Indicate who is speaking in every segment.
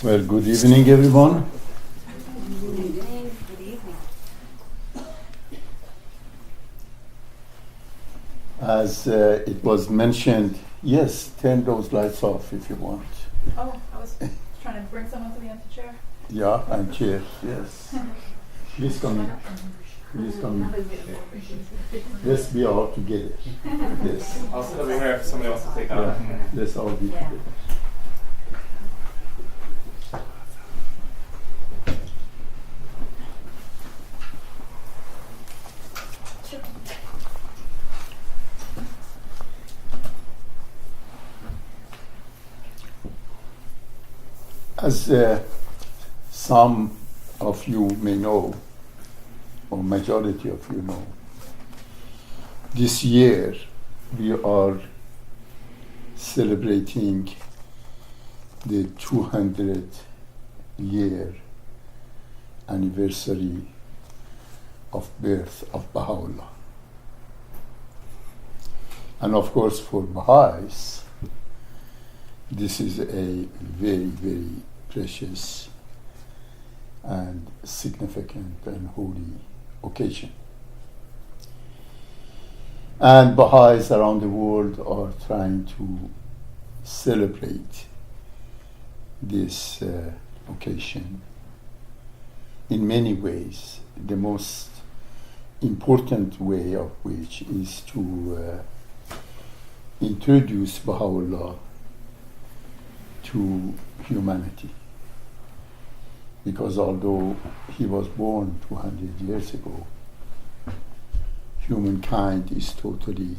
Speaker 1: Well, good evening, everyone.
Speaker 2: Good evening. Good evening.
Speaker 1: As it was mentioned, yes, turn those lights off if you want.
Speaker 3: Oh, I was trying to bring someone to the empty chair.
Speaker 1: Yeah, and cheers, yes. Please come in. Please come in. Let's be all together. Yes.
Speaker 4: I'll sit over here if somebody wants to take that.
Speaker 1: Yeah, let's all be together. As some of you may know, or majority of you know, this year we are celebrating the 200-year anniversary of birth of Baha'u'llah. And of course for Baha'is, this is a very, very precious and significant and holy occasion. And Baha'is around the world are trying to celebrate this occasion in many ways. The most important way of which is to introduce Baha'u'llah to humanity. Because although he was born 200 years ago, humankind is totally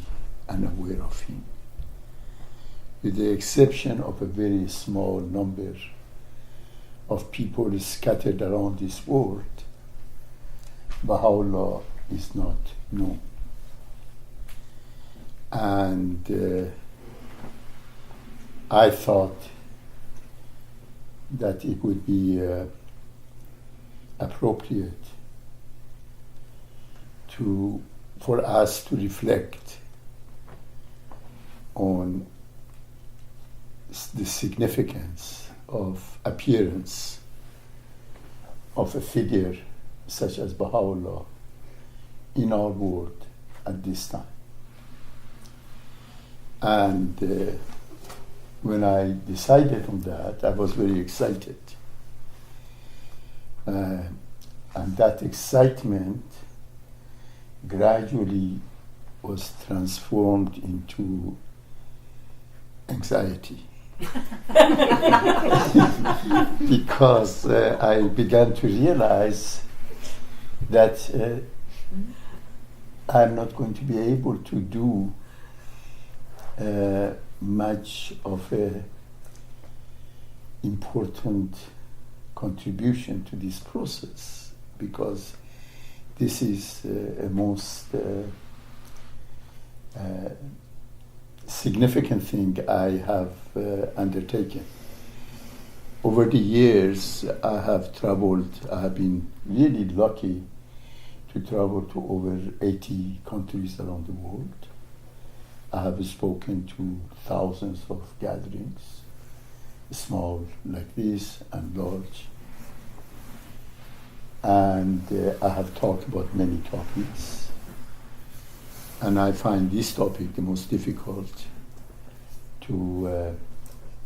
Speaker 1: unaware of him. With the exception of a very small number of people scattered around this world, Baha'u'llah is not known. And I thought that it would be appropriate for us to reflect on the significance of appearance of a figure such as Baha'u'llah in our world at this time. And when I decided on that, I was very excited. And that excitement gradually was transformed into anxiety. Because I began to realize that I'm not going to be able to do much of a important contribution to this process, because this is a most significant thing I have undertaken. Over the years, I have been really lucky to travel to over 80 countries around the world. I have spoken to thousands of gatherings, small like this and large. And I have talked about many topics. And I find this topic the most difficult to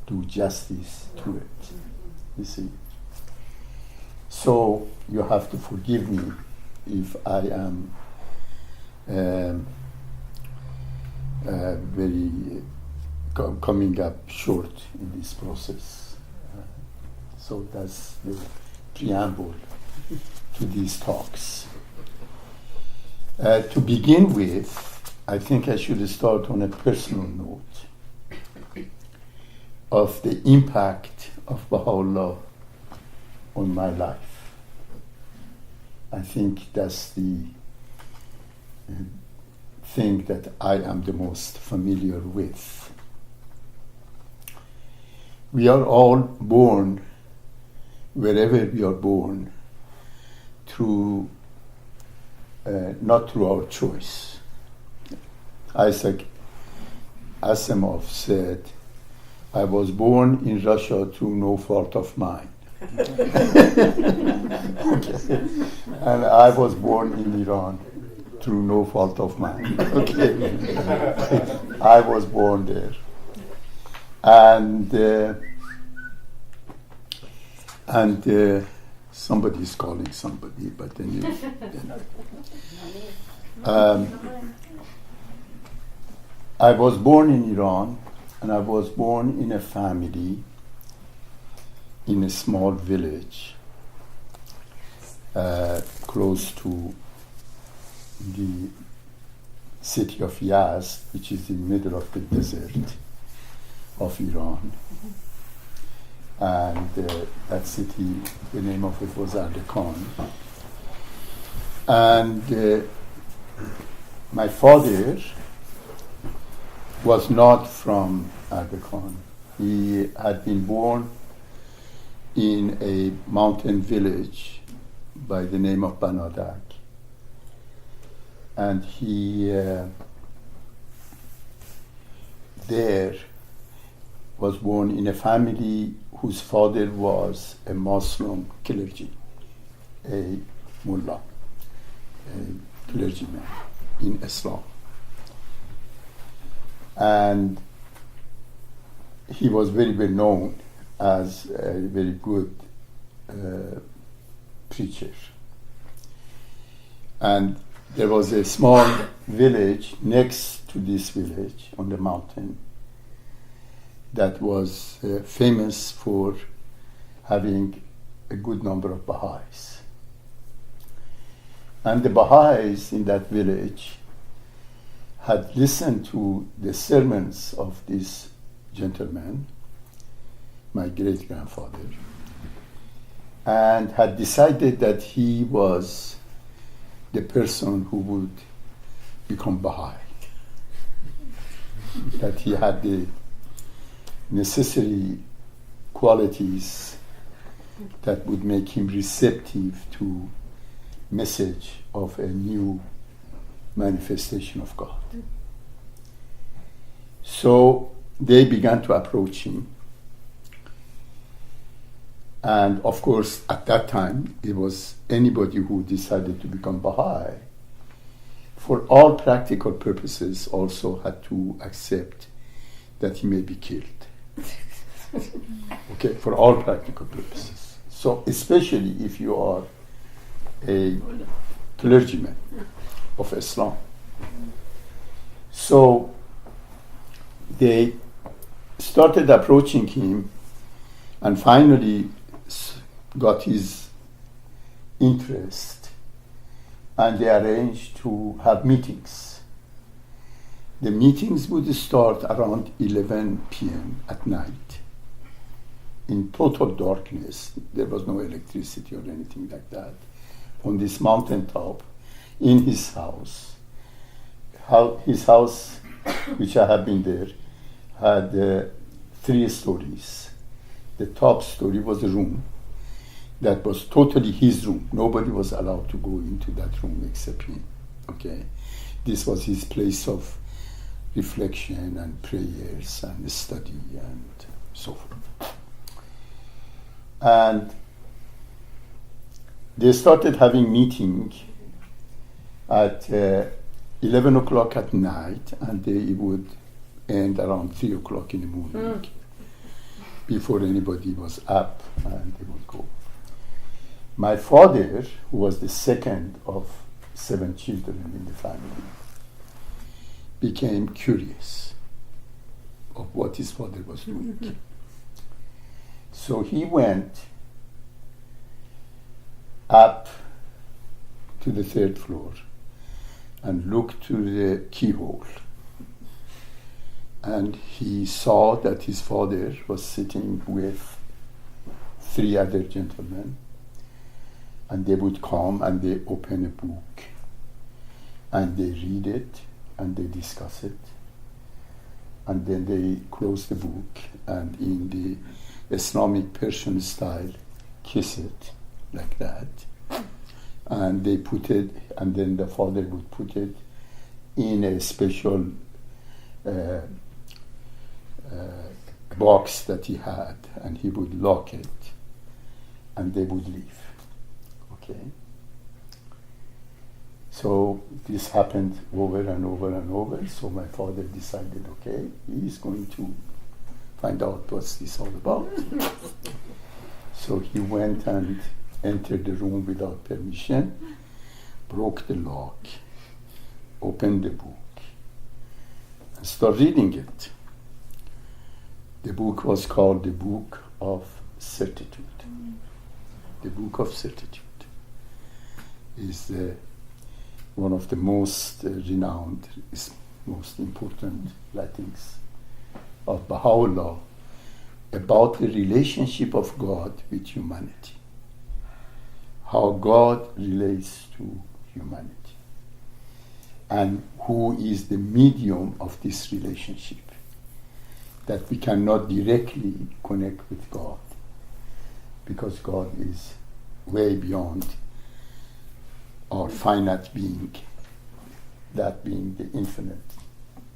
Speaker 1: do justice to it, you see. So you have to forgive me if I am very coming up short in this process. So that's the preamble to these talks. To begin with, I think I should start on a personal note of the impact of Baha'u'llah on my life. I think that's the thing that I am the most familiar with. We are all born, wherever we are born, through not through our choice. Isaac Asimov said, I was born in Russia through no fault of mine. Okay. And I was born in Iran through no fault of mine. Okay. I was born there. And somebody is calling somebody, but then I was born in Iran, and I was born in a family in a small village close to the city of Yazd, which is in the middle of the desert of Iran. And that city, the name of it was Ardekan. And my father was not from Ardekan. He had been born in a mountain village by the name of Banadak. And he there was born in a family whose father was a Muslim clergy, a mullah, a clergyman in Islam. And he was very well known as a very good preacher. And there was a small village next to this village on the mountain that was famous for having a good number of Baha'is. And the Baha'is in that village had listened to the sermons of this gentleman, my great-grandfather, and had decided that he was the person who would become Baha'i, that he had the necessary qualities that would make him receptive to message of a new manifestation of God. So they began to approach him. And of course, at that time, it was anybody who decided to become Baha'i, for all practical purposes, also had to accept that he may be killed. Okay, for all practical purposes. So, especially if you are a clergyman of Islam. So, they started approaching him and finally got his interest, and they arranged to have meetings. The meetings would start around 11 p.m. at night in total darkness. There was no electricity or anything like that. On this mountaintop, in his house. His house, which I have been there, had 3 stories. The top story was a room that was totally his room. Nobody was allowed to go into that room except him. Okay, this was his place of reflection and prayers and study and so forth. And they started having meeting at 11 o'clock at night, and they would end around 3 o'clock in the morning before anybody was up, and they would go. My father, who was the second of 7 children in the family, became curious of what his father was doing. So he went up to the 3rd floor and looked through the keyhole. And he saw that his father was sitting with 3 other gentlemen, and they would come and they open a book and they read it and they discuss it, and then they close the book and in the Islamic Persian style kiss it like that, and they put it, and then the father would put it in a special box that he had, and he would lock it, and they would leave. Okay? So this happened over and over and over. So my father decided, okay, he's going to find out what's this all about. So he went and entered the room without permission, broke the lock, opened the book, and started reading it. The book was called the Book of Certitude. The Book of Certitude is one of the most renowned, most important writings of baha'u'llah about the relationship of God with humanity. How God relates to humanity. And who is the medium of this relationship. That we cannot directly connect with God. Because God is way beyond our finite being. That being the infinite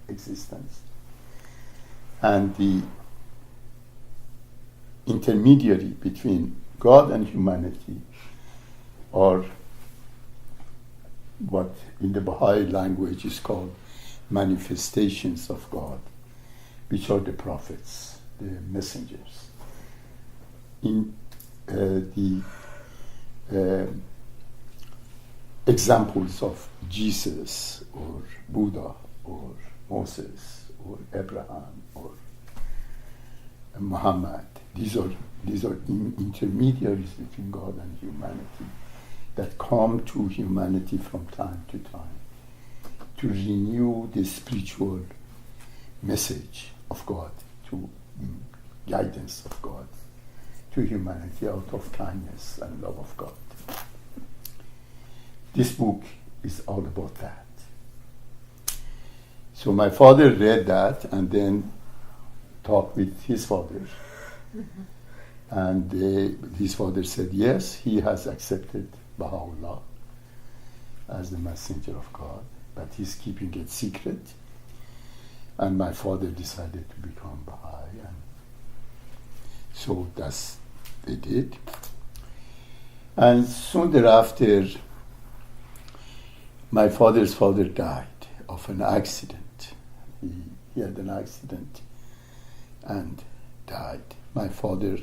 Speaker 1: existence. And the intermediary between God and humanity, or what in the Baha'i language is called manifestations of God, which are the prophets, the messengers. In the examples of Jesus or Buddha or Moses or Abraham or Muhammad, these are intermediaries between God and humanity that come to humanity from time to time to renew the spiritual message of God, to guidance of God to humanity out of kindness and love of God. This book is all about that. So my father read that and then talked with his father. And his father said, yes, he has accepted Baha'u'llah as the messenger of God, but he's keeping it secret. And my father decided to become Baha'i. And so that's they did. And soon thereafter, my father's father died of an accident. He had an accident and died. My father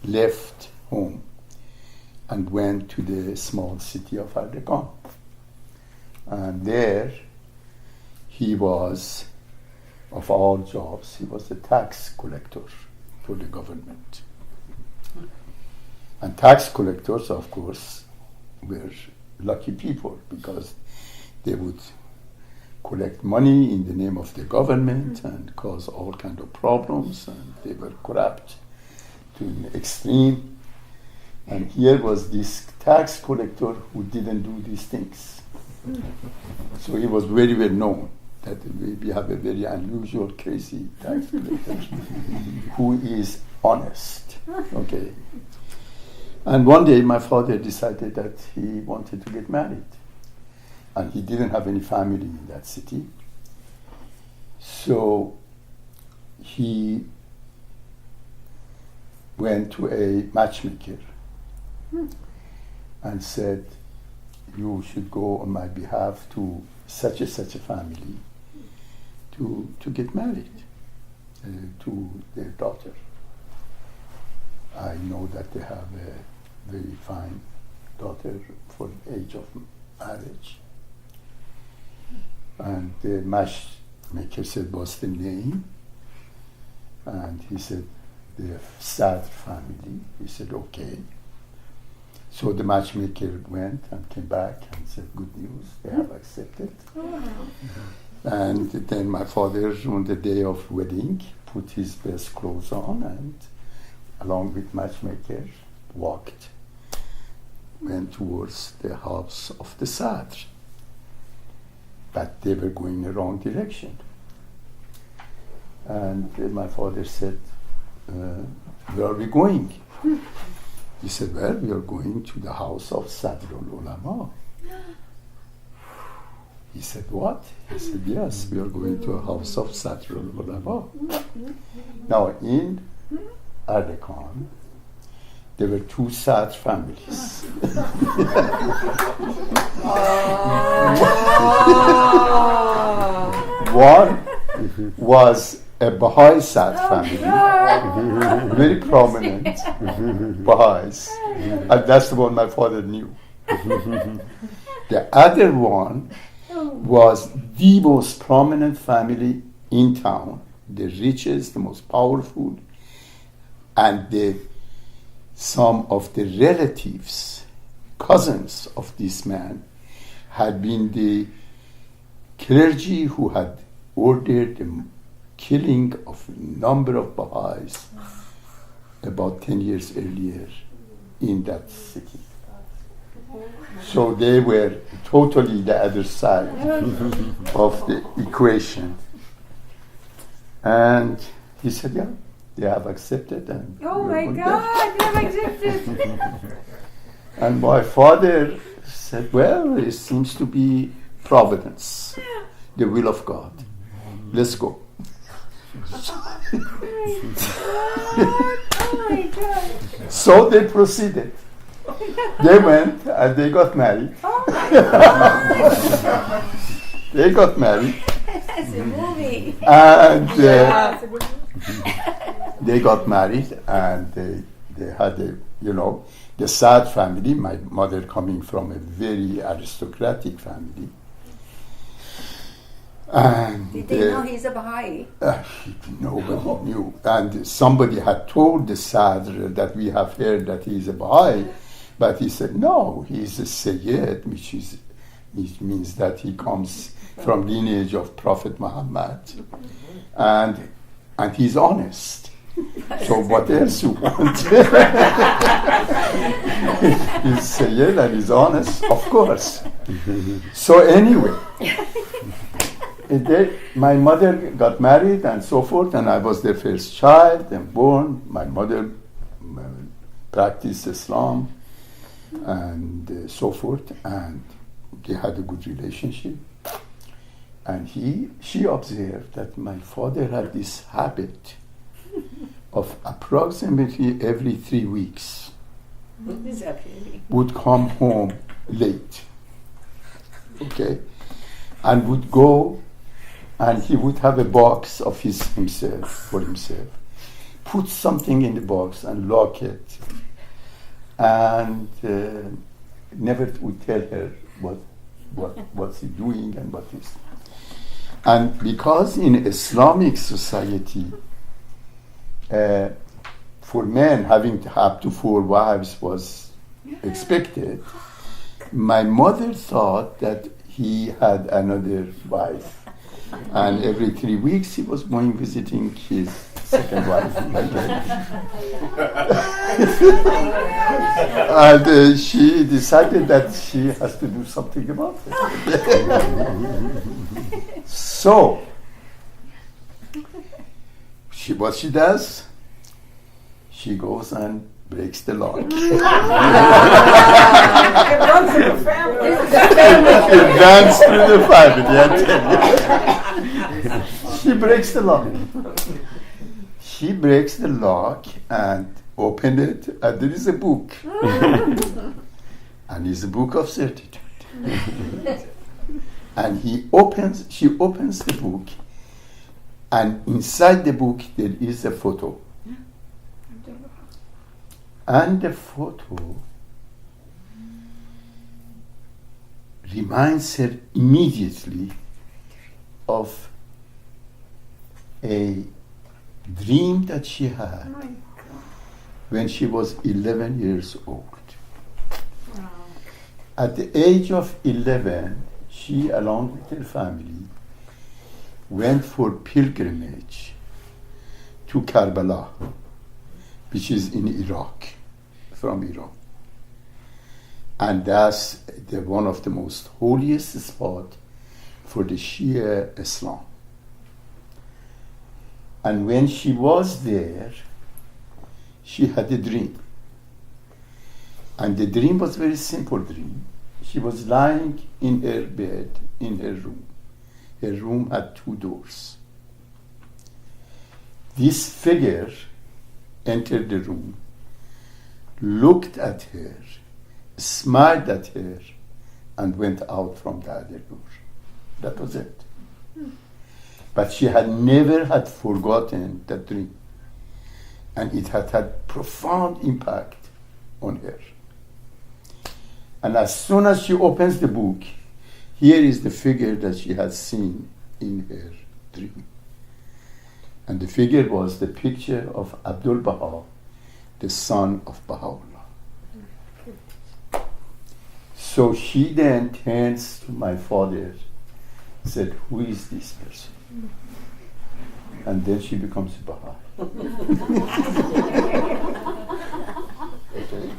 Speaker 1: left home and went to the small city of Aragon. And there he was, of all jobs, he was a tax collector for the government. And tax collectors, of course, were lucky people because they would collect money in the name of the government and cause all kinds of problems, and they were corrupt to an extreme. And here was this tax collector who didn't do these things. So he was very well known that we have a very unusual, crazy tax collector who is honest. Okay. And one day my father decided that he wanted to get married. And he didn't have any family in that city. So he went to a matchmaker and said, you should go on my behalf to such a family to get married to their daughter. I know that they have a very fine daughter for the age of marriage. And the matchmaker said, what's the name? And he said, the Sadr family. He said, okay. So the matchmaker went and came back and said, good news, they have accepted. And then my father, on the day of wedding, put his best clothes on and, along with matchmaker, went towards the house of the Sadr. But they were going in the wrong direction. And my father said, where are we going? He said, well, we are going to the house of Sadrul Ulama. He said, what? He said, yes, we are going to a house of Satrul Ulama. Now, in Ardekan, there were two Satr families. One was a Baha'i Satr family, very prominent Baha'is, and that's the one my father knew. The other one was the most prominent family in town, the richest, the most powerful, and some of the relatives, cousins of this man, had been the clergy who had ordered the killing of a number of Baha'is about 10 years earlier in that city. So they were totally the other side of the equation. And he said, yeah, they have accepted. And
Speaker 2: Oh my God, you have accepted.
Speaker 1: And my father said, well, it seems to be providence, the will of God. Let's go.
Speaker 2: Oh my God.
Speaker 1: So they proceeded. They went and they got married.
Speaker 2: Oh my God.
Speaker 1: They got married.
Speaker 2: That's a movie.
Speaker 1: And they got married and they had the Saad family, my mother coming from a very aristocratic family. And
Speaker 2: Did they know he's a Baha'i?
Speaker 1: Nobody knew. And somebody had told the Sadr that we have heard that he is a Baha'i, but he said, no, he is a Sayyid, which means that he comes from lineage of Prophet Muhammad. And he's honest. So what else you want? He's Sayyid and he's honest, of course. So anyway, my mother got married and so forth, and I was their first child and born. My mother practiced Islam and so forth, and they had a good relationship. And she observed that my father had this habit of approximately every 3 weeks would come home late, okay, and would go and he would have a box of for himself, put something in the box and lock it, and never would tell her what's he doing and what is. And because in Islamic society, for men having up to 4 wives was expected, my mother thought that he had another wife. And every 3 weeks he was going visiting his second wife. And she decided that she has to do something about it. So, what she does, she goes and breaks the lock. It runs through the family. It runs through the family, I tell you. She breaks the lock. She breaks the lock and opens it, and there is a book. And it's a book of certitude. And she opens the book, and inside the book there is a photo. And the photo reminds her immediately of a dream that she had when she was 11 years old. Wow. At the age of 11, she, along with her family, went for pilgrimage to Karbala, which is in Iraq, from Iran. And that's one of the most holiest spots for the Shia Islam. And when she was there, she had a dream. And the dream was a very simple dream. She was lying in her bed in her room. Her room had 2 doors. This figure entered the room, looked at her, smiled at her, and went out from the other door. That was it. But she had never had forgotten that dream. And it had had profound impact on her. And as soon as she opens the book, here is the figure that she had seen in her dream. And the figure was the picture of abdu'l-baha, the son of baha'u'llah. So she then turns to my father, said, "Who is this person?" And then she becomes a Baha'i. Okay.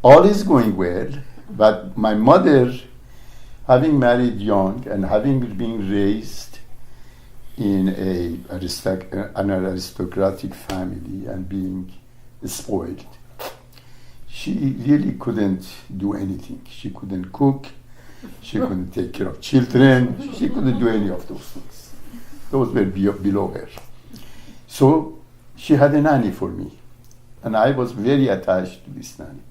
Speaker 1: All is going well, but my mother, having married young and having been raised in an aristocratic family and being spoiled, she really couldn't do anything. She couldn't cook, she couldn't take care of children, she couldn't do any of those things. Those were below her. So she had a nanny for me, and I was very attached to this nanny.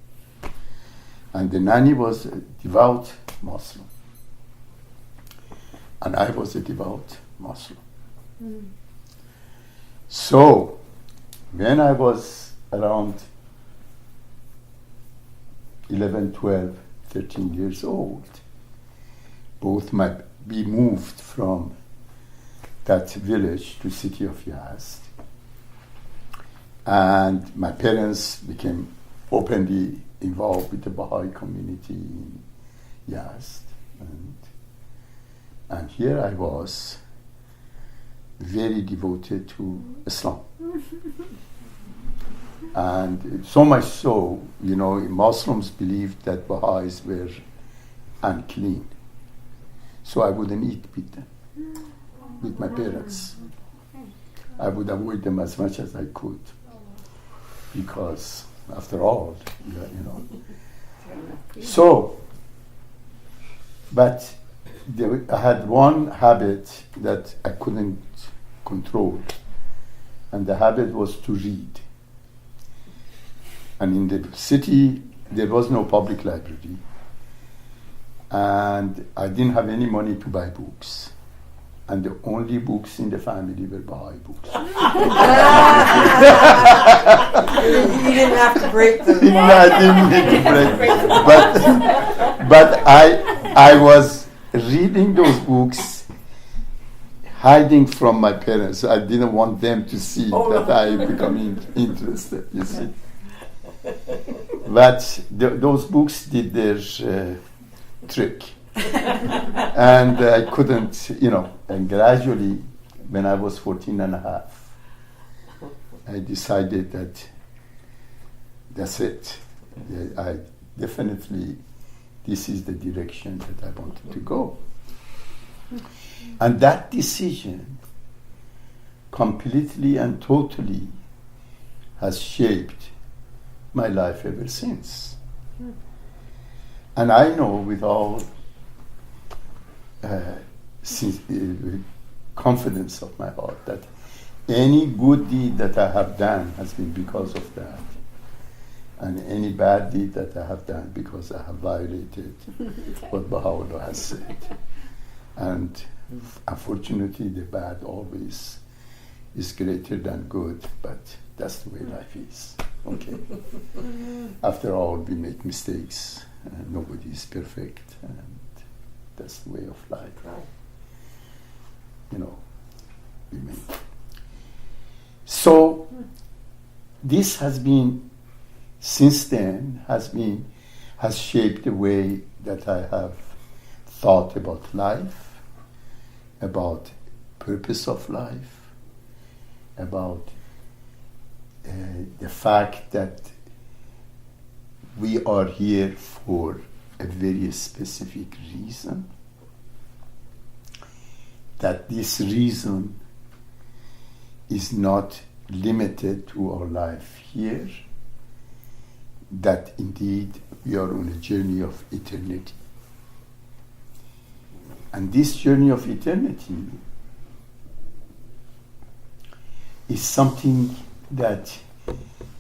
Speaker 1: And the nanny was a devout Muslim, and I was a devout Muslim. So when I was around 11, 12, 13 years old, we moved from that village to city of Yazd, and my parents became openly involved with the Baha'i community in Yazd, and here I was, very devoted to Islam. And so much so, Muslims believed that Baha'is were unclean. So I wouldn't eat with them, with my parents. I would avoid them as much as I could, because after all, So, but I had one habit that I couldn't control, and the habit was to read. And in the city, there was no public library, and I didn't have any money to buy books. And the only books in the family were Baha'i books.
Speaker 5: You didn't have to break them.
Speaker 1: No, I didn't need to break. But I was reading those books, hiding from my parents. I didn't want them to see that I become interested, you see. But those books did their trick. And I couldn't, and gradually, when I was 14 and a half, I decided that that's it. I definitely, this is the direction that I wanted to go. And that decision completely and totally has shaped my life ever since. And I know with all confidence of my heart that any good deed that I have done has been because of that, and any bad deed that I have done because I have violated what baha'u'llah has said. And unfortunately, the bad always is greater than good, but that's the way life is. Okay. After all, we make mistakes, and nobody is perfect, and that's the way of life. We make. So this has been, since then, has shaped the way that I have thought about life, about purpose of life, about the fact that we are here for a very specific reason, that this reason is not limited to our life here, that indeed we are on a journey of eternity. And this journey of eternity is something that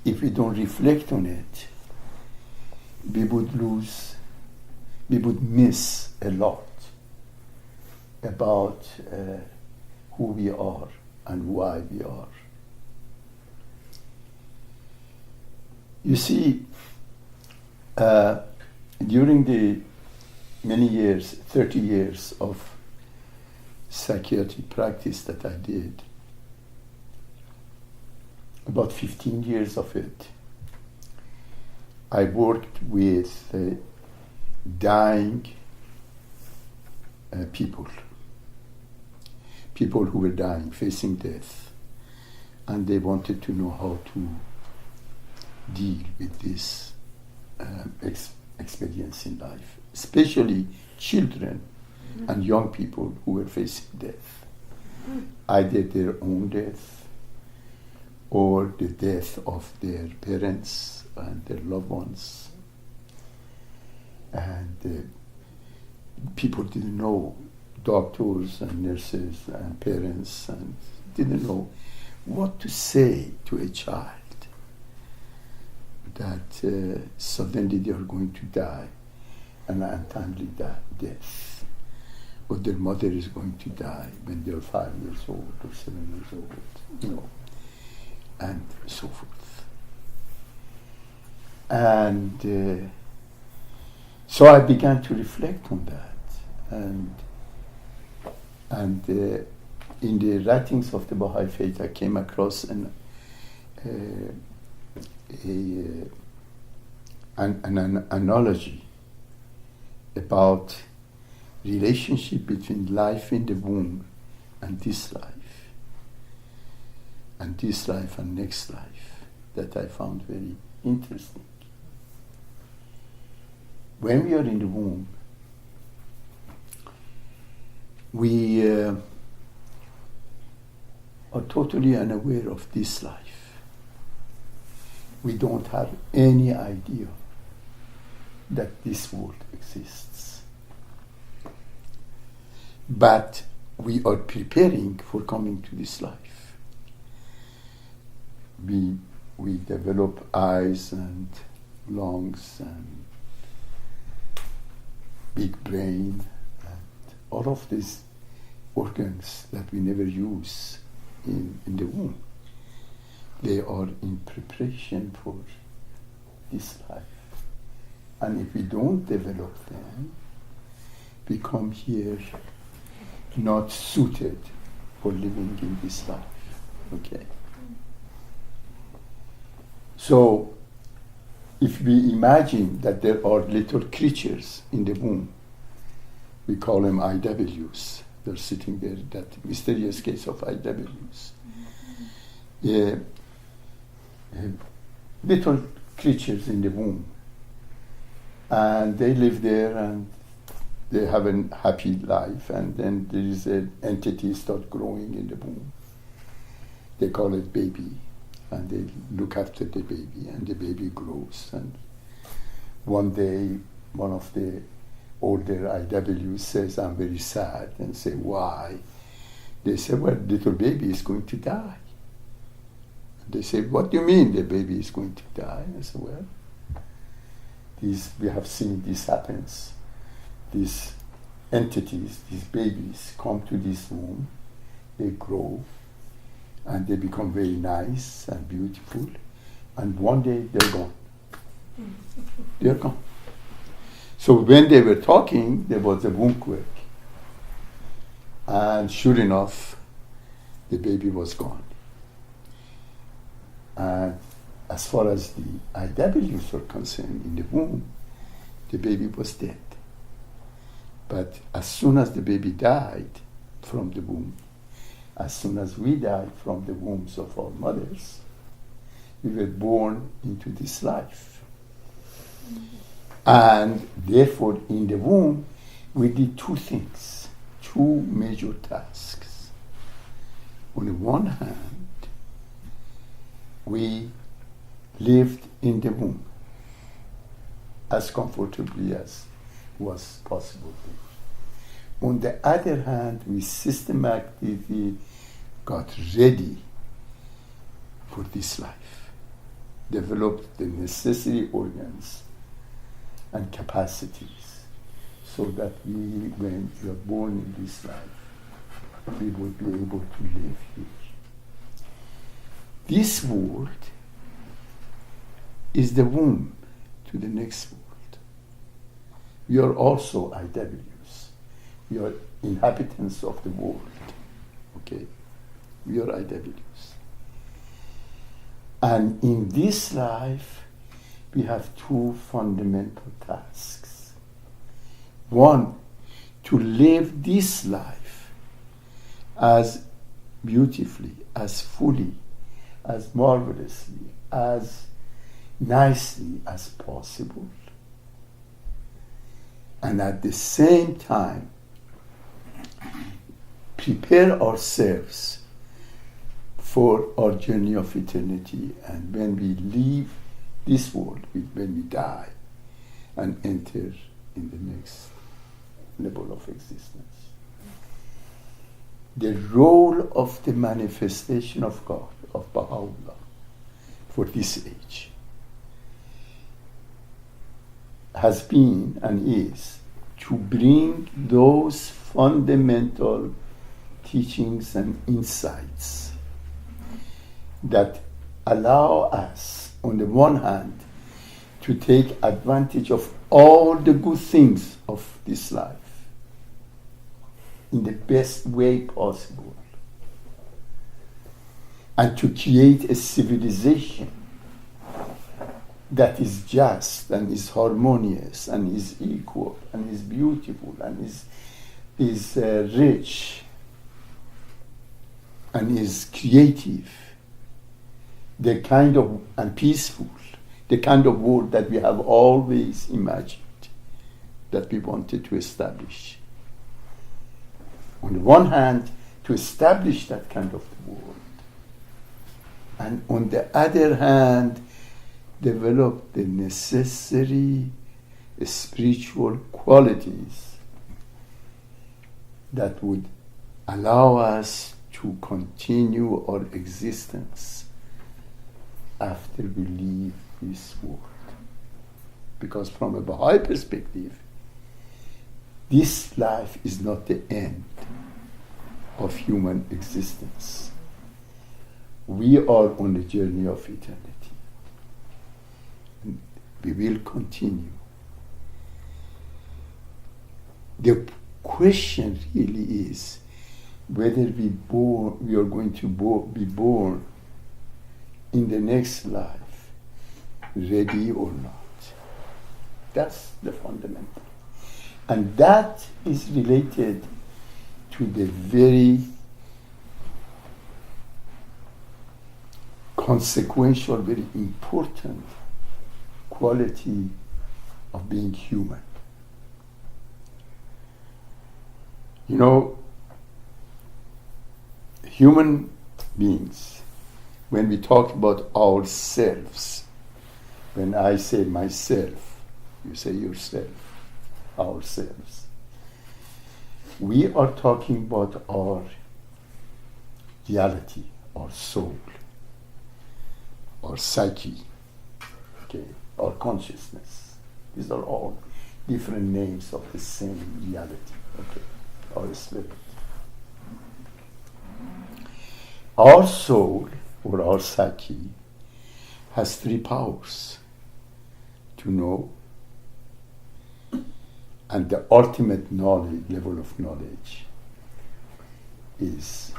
Speaker 1: if we don't reflect on it, we would miss a lot about who we are and why we are. You see, during the many years, 30 years of psychiatric practice that I did, about 15 years of it, I worked with dying people who were dying, facing death, and they wanted to know how to deal with this experience in life, especially children and young people who were facing death, either their own death or the death of their parents and their loved ones. And people didn't know, doctors and nurses and parents, and didn't know what to say to a child that suddenly they are going to die an untimely death, or their mother is going to die when they are 5 years old or 7 years old, and so forth. And so I began to reflect on that, and in the writings of the Baha'i faith, I came across an analogy about relationship between life in the womb and this life and next life that I found very interesting. When we are in the womb, we are totally unaware of this life. We don't have any idea that this world exists. But we are preparing for coming to this life. We develop eyes and lungs and big brain and all of these organs that we never use in the womb. They are in preparation for this life. And if we don't develop them, we come here not suited for living in this life. Okay? So, if we imagine that there are little creatures in the womb, we call them IWs. They're sitting there, that mysterious case of IWs. Little creatures in the womb. And they live there and they have a happy life, and then there is an entity start growing in the womb. They call it baby, and they look after the baby, and the baby grows. And one day, one of the older IWs says, "I'm very sad," and say, "Why?" They say, "Well, little baby is going to die." And they say, "What do you mean the baby is going to die?" And I say, "Well, we have seen this happens. These entities, these babies, come to this womb, they grow, and they become very nice and beautiful, and one day they're gone. They're gone. So when they were talking, there was a womb quake, and sure enough, the baby was gone. And as far as the IWs are concerned in the womb, the baby was dead. But as soon as the baby died from the womb, as soon as we died from the wombs of our mothers, we were born into this life. And therefore, in the womb, we did two things, two major tasks. On the one hand, we lived in the womb. as comfortably as was possible. On the other hand, we systematically got ready for this life, developed the necessary organs and capacities so that when we are born in this life, we would be able to live here. This world is the womb to the next world. We are also IWs. We are inhabitants of the world. Okay? We are IWs. And in this life, we have two fundamental tasks. One, to live this life as beautifully, as fully, as marvelously, as nicely as possible. And at the same time, prepare ourselves for our journey of eternity. And when we leave this world, when we die, and enter in the next level of existence. The role of the manifestation of God, of baha'u'llah, for this age has been and is to bring those fundamental teachings and insights that allow us, on the one hand, to take advantage of all the good things of this life in the best way possible, and to create a civilization that is just and is harmonious and is equal and is beautiful and is rich and is creative, the kind of and peaceful, the kind of world that we have always imagined that we wanted to establish. On the one hand, to establish that kind of world, and on the other hand, develop the necessary spiritual qualities that would allow us to continue our existence after we leave this world. Because from a Baha'i perspective, this life is not the end of human existence. We are on the journey of eternity. And we will continue. The question really is whether we are going to be born in the next life ready or not. That's the fundamental. And that is related to the very consequential, very important quality of being human. You know, human beings, when we talk about ourselves, when I say myself, you say yourself, ourselves. We are talking about our reality, our soul, our psyche, okay, our consciousness. These are all different names of the same reality, okay, our spirit. Our soul, or our psyche, has three powers: to know, and the ultimate level of knowledge is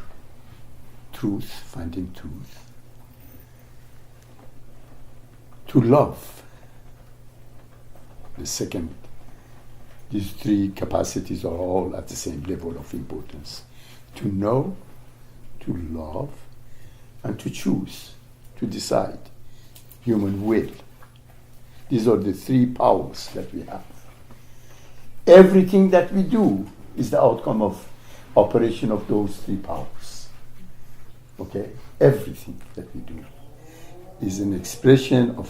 Speaker 1: truth, finding truth. To love, the second. These three capacities are all at the same level of importance. To know, to love, and to choose, to decide. Human will. These are the three powers that we have. Everything that we do is the outcome of operation of those three powers. Okay? Everything that we do is an expression of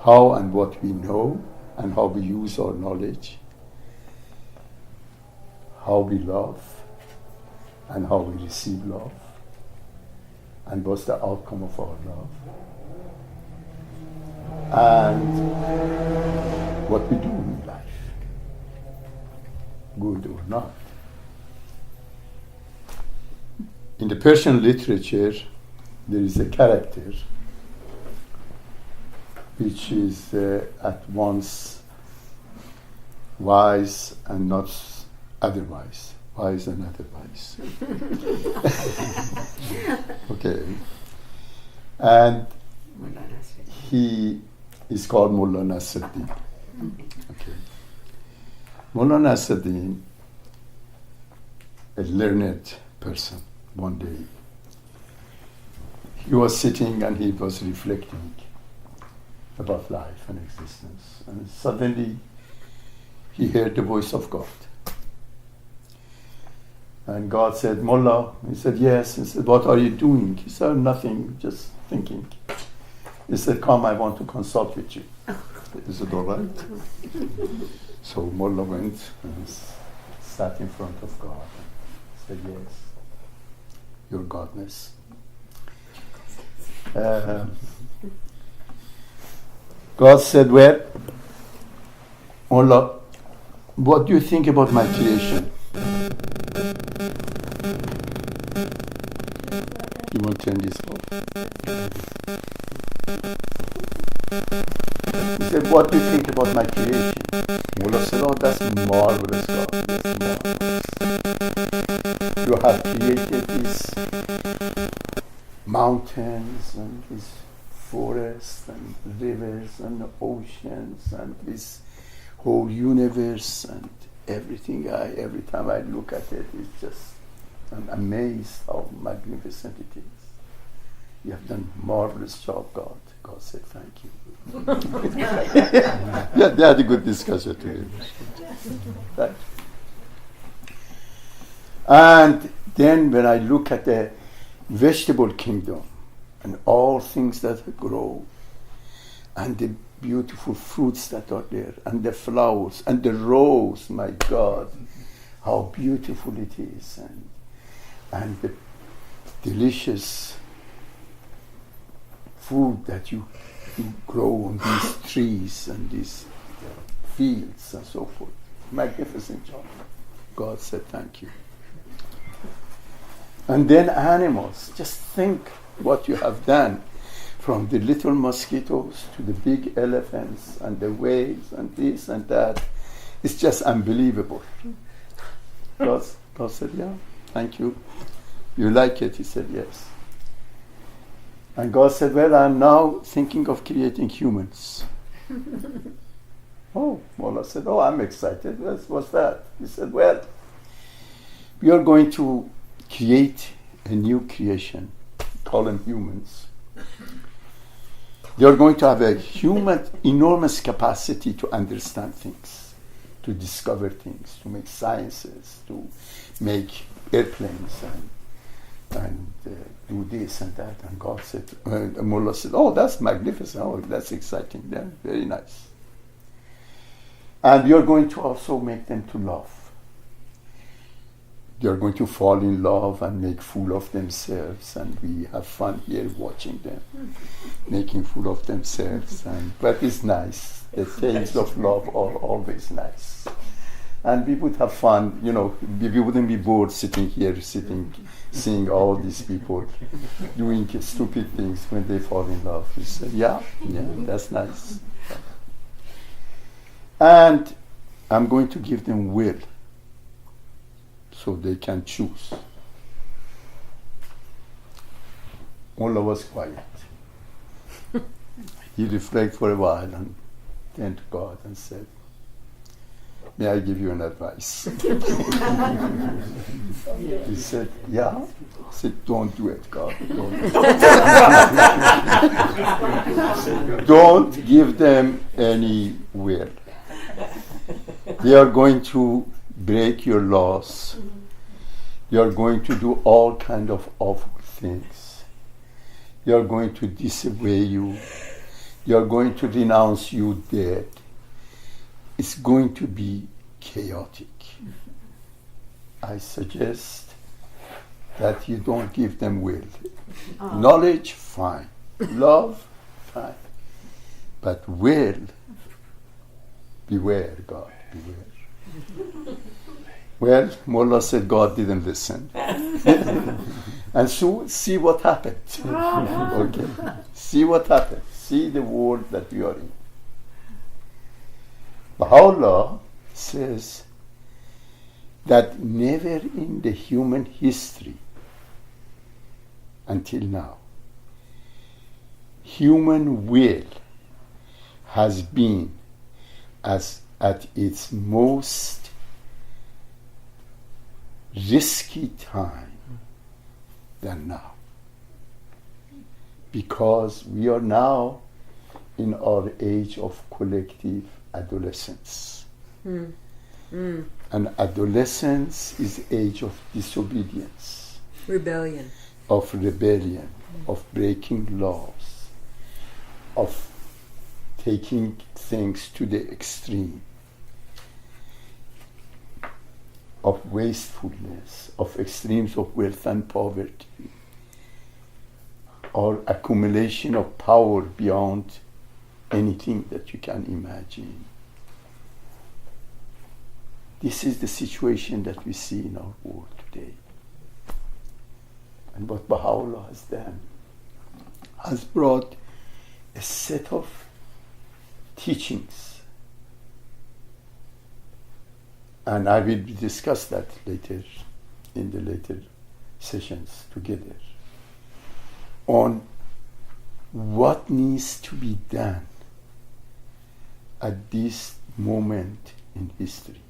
Speaker 1: how and what we know and how we use our knowledge, how we love and how we receive love, and what's the outcome of our love, and what we do in life, good or not. In the Persian literature, there is a character which is at once wise and not otherwise. Wise and otherwise. Okay. And he is called Mullah Nasruddin. Okay. Mullah Nasruddin, a learned person, one day, he was sitting and he was reflecting about life and existence. And suddenly he heard the voice of God. And God said, Mullah. He said, yes. He said, what are you doing? He said, nothing, just thinking. He said, come, I want to consult with you. Is it all right? So Mullah went and sat in front of God and said, yes, your godness. God said, well, Mullah, what do you think about my creation? You want to turn this off? He said, what do you think about my creation? Mullah said, oh, that's marvelous, God. That's marvelous. You have created these mountains and these forests and rivers and oceans and this whole universe and everything. Every time I look at it, it's just, I'm amazed how magnificent it is. You have done a marvelous job, God. God said, thank you. Yeah, they had a good discussion today. Right. And then when I look at the vegetable kingdom and all things that grow and the beautiful fruits that are there and the flowers and the rose, my God, how beautiful it is, and the delicious food that you grow on these trees and these fields and so forth. Magnificent job. God said, thank you. And then animals, just think what you have done, from the little mosquitoes to the big elephants and the whales and this and that. It's just unbelievable. God said, yeah, thank you. You like it? He said, yes. And God said, well, I'm now thinking of creating humans. Oh, Mullah said, oh, I'm excited. What's that? He said, well, we are going to create a new creation, call them humans. They are going to have a enormous capacity to understand things, to discover things, to make sciences, to make airplanes and do this and that. And God said, Mullah said, oh, that's magnificent. Oh, that's exciting. Yeah, very nice. And you're going to also make them to love. They're going to fall in love and make fool of themselves, and we have fun here watching them making fool of themselves. But it's nice. The tales of love are always nice. And we would have fun, we wouldn't be bored sitting here, seeing all these people doing stupid things when they fall in love. We said, yeah, that's nice. And I'm going to give them will, so they can choose. Mullah was quiet. He reflected for a while and turned to God and said, may I give you an advice? He said, yeah. I said, don't do it, God. Don't give them any will. They are going to break your laws. They are going to do all kind of awful things. They are going to disobey you. They are going to renounce you dead. It's going to be chaotic. I suggest that you don't give them will. Knowledge, fine. Love, fine. But will, beware, God, beware. Well, Mullah said God didn't listen. And so, see what happened. Okay. See what happened. See the world that we are in. Baha'u'llah says that never in the human history until now, human will has been as at its most risky time than now. Because we are now in our age of collective adolescence. And adolescence is age of disobedience,
Speaker 5: Rebellion.
Speaker 1: of rebellion, of breaking laws, of taking things to the extreme, of wastefulness, of extremes of wealth and poverty, or accumulation of power beyond anything that you can imagine. This is the situation that we see in our world today. And what Baha'u'llah has done has brought a set of teachings. And I will discuss that later in the later sessions together on what needs to be done at this moment in history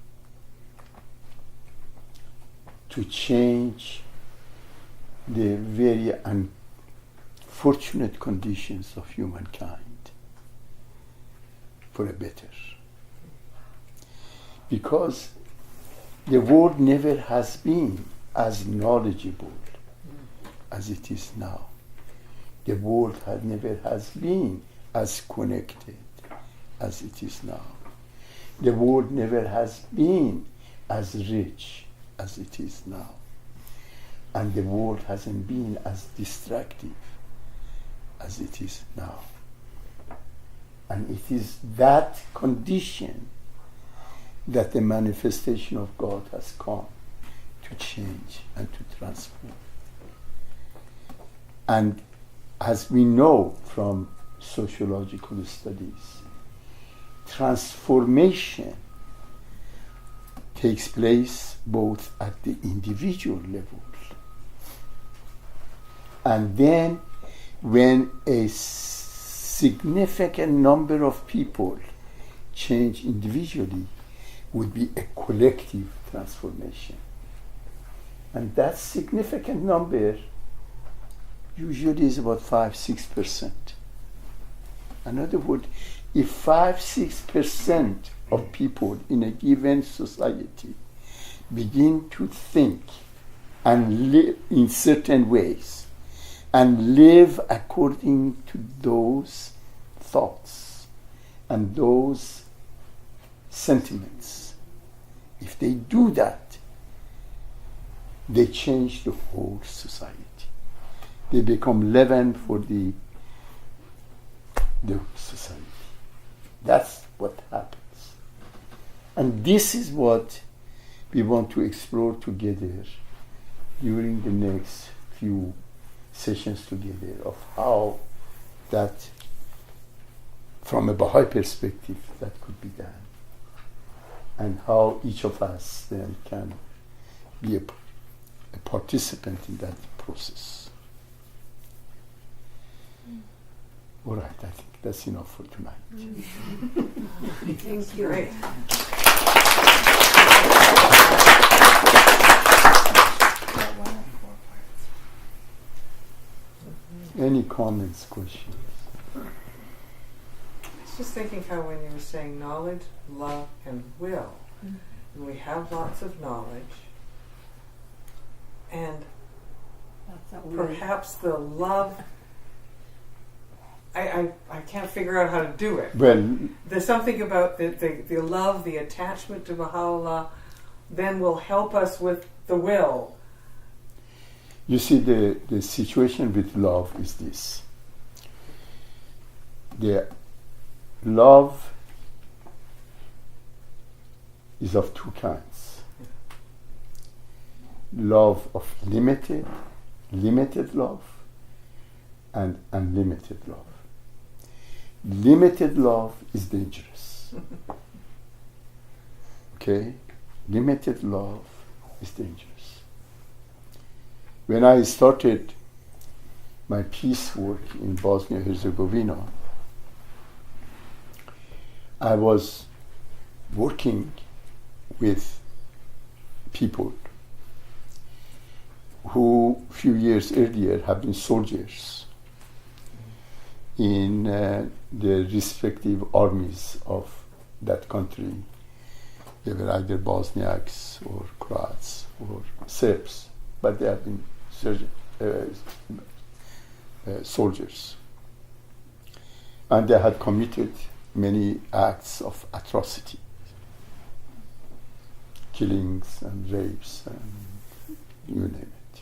Speaker 1: to change the very unfortunate conditions of humankind for a better. Because the world never has been as knowledgeable as it is now. The world never has been as connected as it is now. The world never has been as rich as it is now. And the world hasn't been as destructive as it is now. And it is that condition that the manifestation of God has come to change and to transform. And as we know from sociological studies, transformation takes place both at the individual level and then when a significant number of people change individually would be a collective transformation. And that significant number usually is about 5-6%. In other words, if 5-6% of people in a given society begin to think and live in certain ways and live according to those thoughts and those sentiments, if they do that, they change the whole society. They become leaven for the society. That's what happens. And this is what we want to explore together during the next few sessions together, of how that, from a Baha'i perspective, that could be done. And how each of us then can be a participant in that process. All right, I think that's enough for tonight.
Speaker 5: Thank you. Great.
Speaker 1: Any comments, questions?
Speaker 5: I was just thinking how when you were saying knowledge, love, and will, and we have lots of knowledge, and perhaps the love I can't figure out how to do it.
Speaker 1: Well,
Speaker 5: There's something about the love, the attachment to Baha'u'llah, then will help us with the will.
Speaker 1: you see, the situation with love is this. The love is of two kinds. Love of limited love, and unlimited love. Limited love is dangerous. Okay? Limited love is dangerous. When I started my peace work in Bosnia-Herzegovina, I was working with people who a few years earlier have been soldiers in the respective armies of that country. They were either Bosniaks or Croats or Serbs, but they have been soldiers. And they had committed many acts of atrocity, killings and rapes and you name it.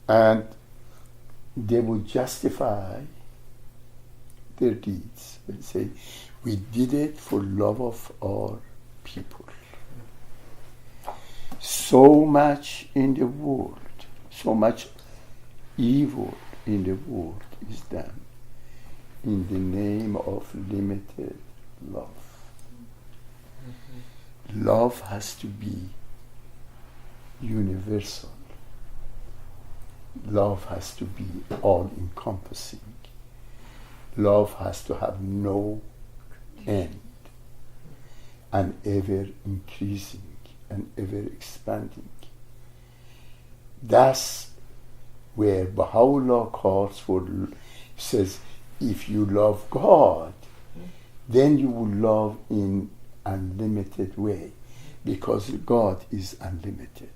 Speaker 1: And they would justify their deeds and say, we did it for love of our people. So much in the world, so much evil in the world is done in the name of limited love. Mm-hmm. Love has to be universal. Love has to be all-encompassing. Love has to have no end, and ever increasing and ever expanding. That's where Baha'u'llah calls for, says, if you love God, then you will love in unlimited way, because God is unlimited.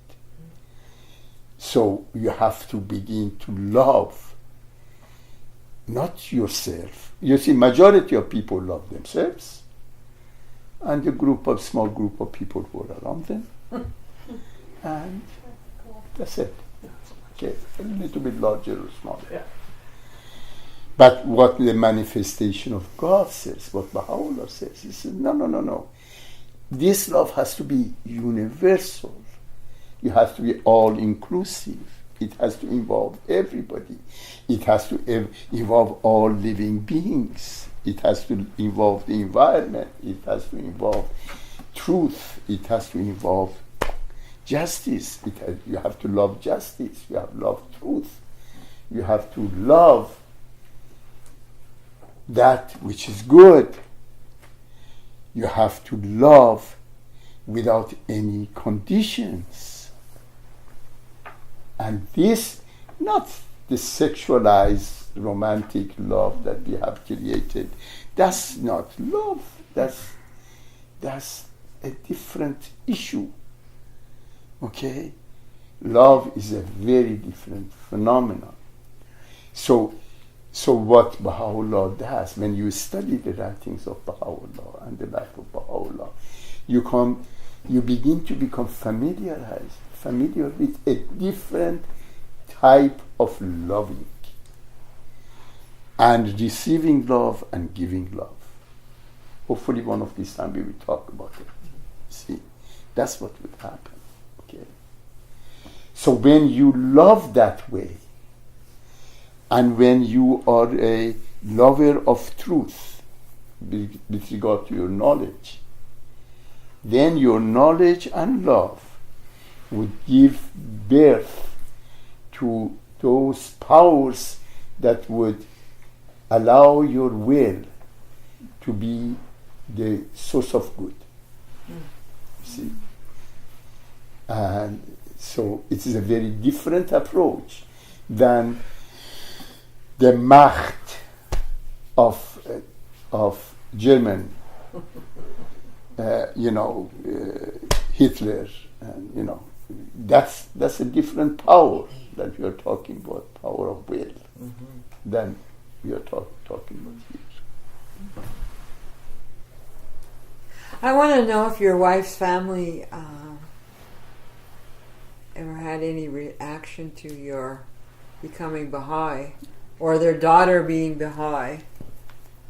Speaker 1: So you have to begin to love not yourself. You see, majority of people love themselves and a small group of people who are around them. And that's it. Okay, a little bit larger or smaller.
Speaker 5: Yeah.
Speaker 1: But what the manifestation of God says, what Baha'u'llah says, he says, no. This love has to be universal. You have to be all-inclusive. It has to involve everybody. It has to involve all living beings. It has to involve the environment. It has to involve truth. It has to involve justice. You have to love justice. You have to love truth. You have to love that which is good. You have to love without any conditions. And this, not the sexualized romantic love that we have created, that's not love. That's a different issue. Okay? Love is a very different phenomenon. So what Baha'u'llah does, when you study the writings of Baha'u'llah and the life of Baha'u'llah, you begin to become familiar with a different type of loving and receiving love and giving love. Hopefully one of these times we will talk about it. See, that's what will happen. Okay. So when you love that way, and when you are a lover of truth with regard to your knowledge, then your knowledge and love would give birth to those powers that would allow your will to be the source of good. See? And so it is a very different approach than the Macht of German, Hitler, and that's a different power. that we are talking about power of will than we are talking about here.
Speaker 6: I want to know if your wife's family ever had any reaction to your becoming Baha'i or their daughter being Baha'i.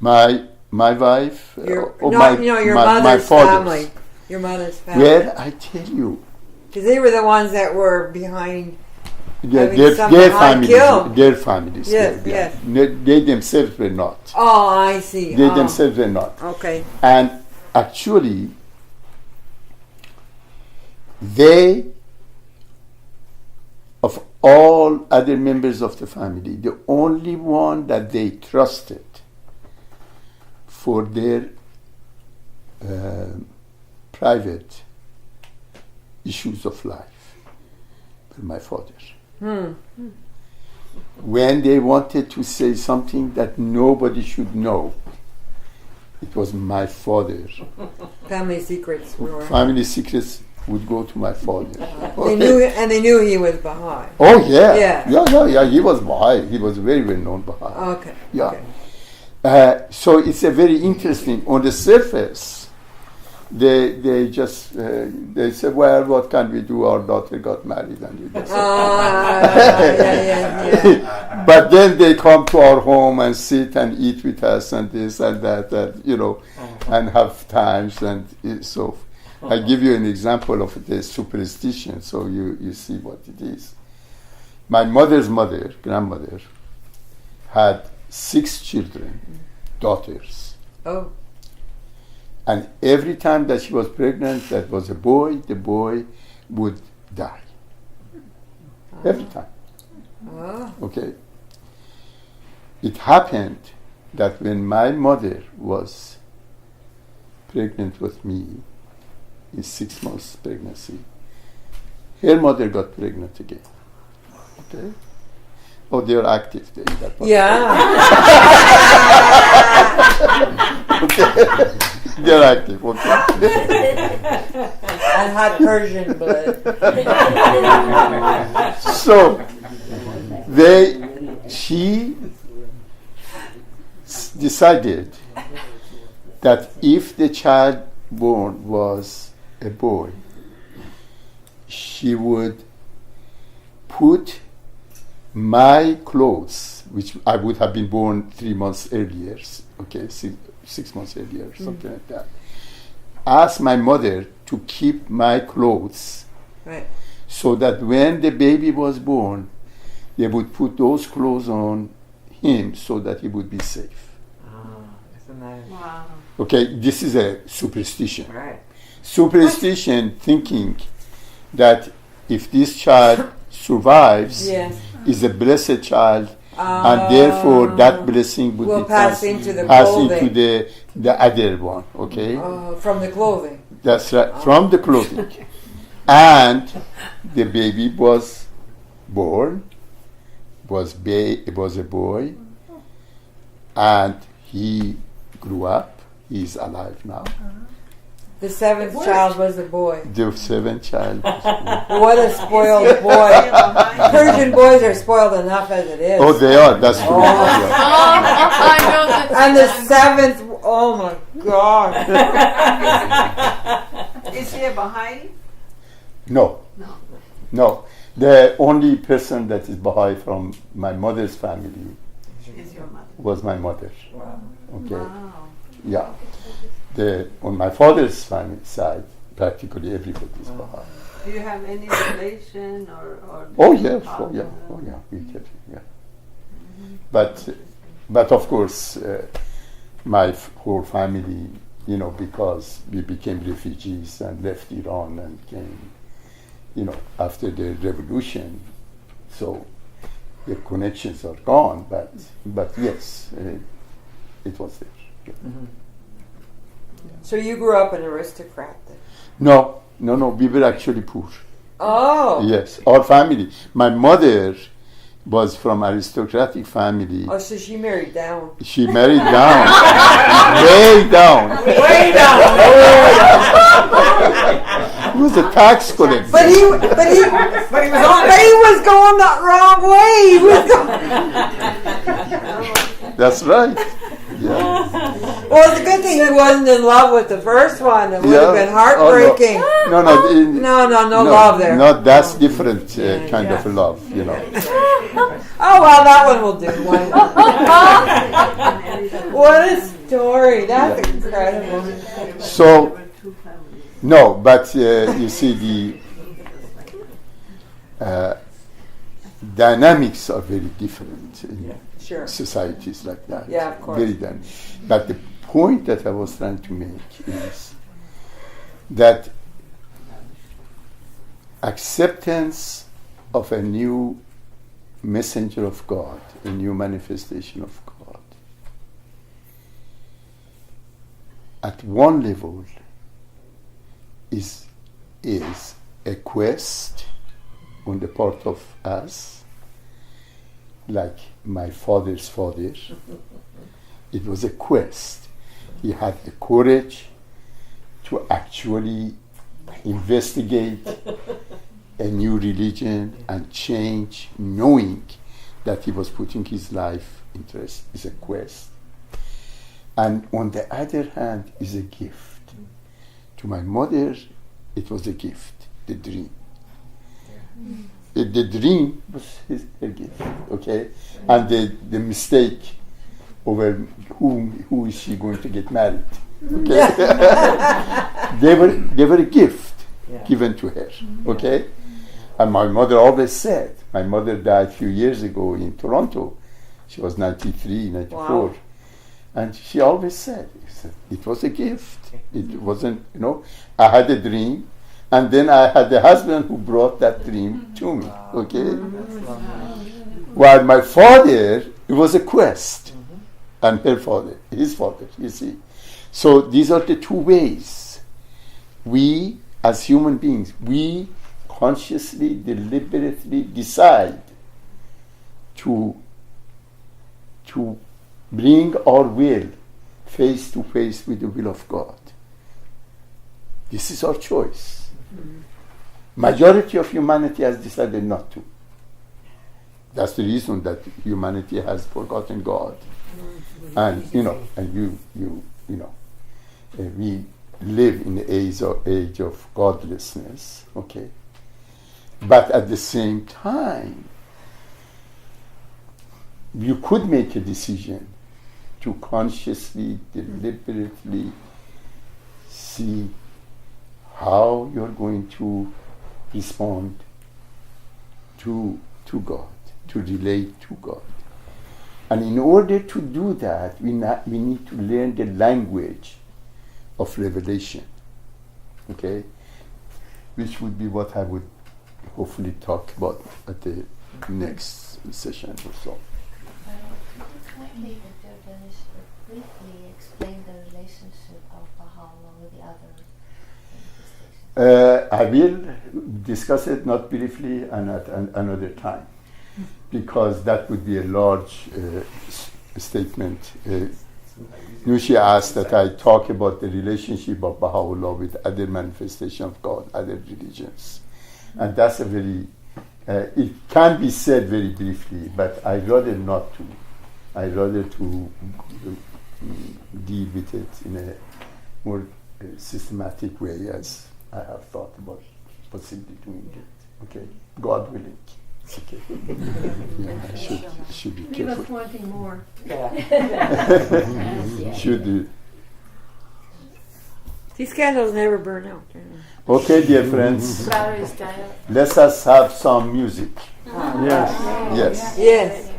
Speaker 1: My wife,
Speaker 6: Your
Speaker 1: my
Speaker 6: mother's
Speaker 1: father's.
Speaker 6: family. Your mother's family.
Speaker 1: Well, I tell you,
Speaker 6: Because they were the ones that were behind.
Speaker 1: their
Speaker 6: Baha'i killed.
Speaker 1: their families.
Speaker 6: Yes,
Speaker 1: yeah.
Speaker 6: yes.
Speaker 1: They themselves were not.
Speaker 6: Oh, I see.
Speaker 1: They themselves were not.
Speaker 6: Okay.
Speaker 1: And actually, they, of all other members of the family, the only one that they trusted for their private issues of life were my father. When they wanted to say something that nobody should know, it was my father.
Speaker 6: Family secrets were.
Speaker 1: Family secrets would go to my father.
Speaker 6: They knew he was Baha'i.
Speaker 1: Oh yeah.
Speaker 6: Yeah.
Speaker 1: He was Baha'i. He was very well known Baha'i.
Speaker 6: Okay.
Speaker 1: Yeah.
Speaker 6: Okay.
Speaker 1: So it's a very interesting. On the surface, they just they said, well, what can we do? Our daughter got married, and we just.
Speaker 6: Yeah.
Speaker 1: But then they come to our home and sit and eat with us and this and that, and have times and so. I'll give you an example of the superstition, so you see what it is. My mother's mother, grandmother, had 6 children, daughters.
Speaker 6: Oh.
Speaker 1: And every time that she was pregnant, that was a boy, the boy would die. Every time.
Speaker 6: Oh.
Speaker 1: Okay. It happened that when my mother was pregnant with me, in 6 months pregnancy, her mother got pregnant again. Okay? Oh, they're active there in that part.
Speaker 6: Yeah.
Speaker 1: Okay. They're active, okay?
Speaker 6: And hot Persian blood.
Speaker 1: So, she decided that if the child born was a boy, she would put my clothes, which I would have been born 3 months earlier, okay, 6 months earlier, something like that. Ask my mother to keep my clothes,
Speaker 6: Right.
Speaker 1: so that when the baby was born, they would put those clothes on him so that he would be safe.
Speaker 6: Isn't that
Speaker 2: Wow.
Speaker 1: Okay, this is a superstition.
Speaker 6: right?
Speaker 1: Superstition, thinking that if this child survives,
Speaker 6: Yes.
Speaker 1: is a blessed child, and therefore that blessing would
Speaker 6: Will
Speaker 1: be
Speaker 6: pass into the
Speaker 1: pass
Speaker 6: clothing.
Speaker 1: into the other one. Okay,
Speaker 6: From the clothing.
Speaker 1: that's right, from the clothing. And the baby was born, was a boy, and he grew up. He's alive now.
Speaker 6: The 7th child was a boy.
Speaker 1: The 7th child.
Speaker 6: What a spoiled boy. Persian boys are spoiled enough as it is.
Speaker 1: Oh, they are. That's true. Yeah.
Speaker 2: I know that.
Speaker 6: And the 7th, oh my God.
Speaker 2: Is he a Baha'i?
Speaker 1: No. The only person that is Baha'i from my mother's family
Speaker 2: Is your mother?
Speaker 1: was my mother. Okay.
Speaker 2: Wow.
Speaker 1: Yeah. On my father's family side, practically everybody is Baha'i.
Speaker 2: Do you have any relation or
Speaker 1: Oh yeah. We did. Yeah. But of course, my whole family, because we became refugees and left Iran and came, after the revolution, so the connections are gone. But yes, it was there. Yeah.
Speaker 6: So you grew up an aristocrat then?
Speaker 1: No. We were actually poor.
Speaker 6: Oh.
Speaker 1: Yes, our family. My mother was from aristocratic family.
Speaker 6: Oh, so she married down.
Speaker 1: She married down, way down.
Speaker 6: Way down.
Speaker 1: He was a tax collector.
Speaker 6: But he was going the wrong way. He was going.
Speaker 1: That's right. Yeah.
Speaker 6: Well, it's a good thing he wasn't in love with the first one. It would have been heartbreaking.
Speaker 1: No,
Speaker 6: No love there.
Speaker 1: No, that's different kind of love, you know.
Speaker 6: Oh well, that one will do. What a story! That's incredible.
Speaker 1: So, no, but you see the dynamics are very different in
Speaker 6: Sure.
Speaker 1: societies like that.
Speaker 6: Yeah, of course.
Speaker 1: Very dynamic. But the point that I was trying to make is that acceptance of a new messenger of God, a new manifestation of God, at one level is a quest on the part of us, like my father's father. It was a quest. He had the courage to actually investigate a new religion and change, knowing that he was putting his life interest is a quest. And on the other hand is a gift. To my mother, it was a gift, the dream. The dream was her gift, okay? And the mistake over who is she going to get married, okay? they were a gift given to her, okay? And my mother always said, my mother died a few years ago in Toronto. She was 93, 94. Wow. And she always said, it was a gift. It wasn't, I had a dream, and then I had a husband who brought that dream to me, okay? While my father, it was a quest, and her father, his father, you see. So these are the two ways. We, as human beings, we consciously, deliberately decide to bring our will face to face with the will of God. This is our choice. Majority of humanity has decided not to. That's the reason that humanity has forgotten God. And we live in the age of godlessness, okay? But at the same time, you could make a decision to consciously, deliberately see how you're going to respond to God, to relate to God. And in order to do that, we need to learn the language of revelation, okay? Which would be what I would hopefully talk about at the next session or so.
Speaker 7: Kindly, Dr. Danesh, briefly explain the relationship of baha'u'llah with the other manifestations.
Speaker 1: I will discuss it, not briefly, and at another time, because that would be a large statement. Nushi asked that I talk about the relationship of baha'u'llah with other manifestations of God, other religions. And that's a very, it can be said very briefly, but I'd rather not to. I'd rather to deal with it in a more systematic way, as I have thought about possibly doing it. Okay, God willing. Okay. I should be
Speaker 8: Leave
Speaker 1: careful.
Speaker 8: us wanting more.
Speaker 1: Should do.
Speaker 6: These candles never burn out.
Speaker 1: Okay, dear friends,
Speaker 8: Batteries die up.
Speaker 1: let us have some music.
Speaker 6: Yes.
Speaker 1: Yes.
Speaker 6: Yes.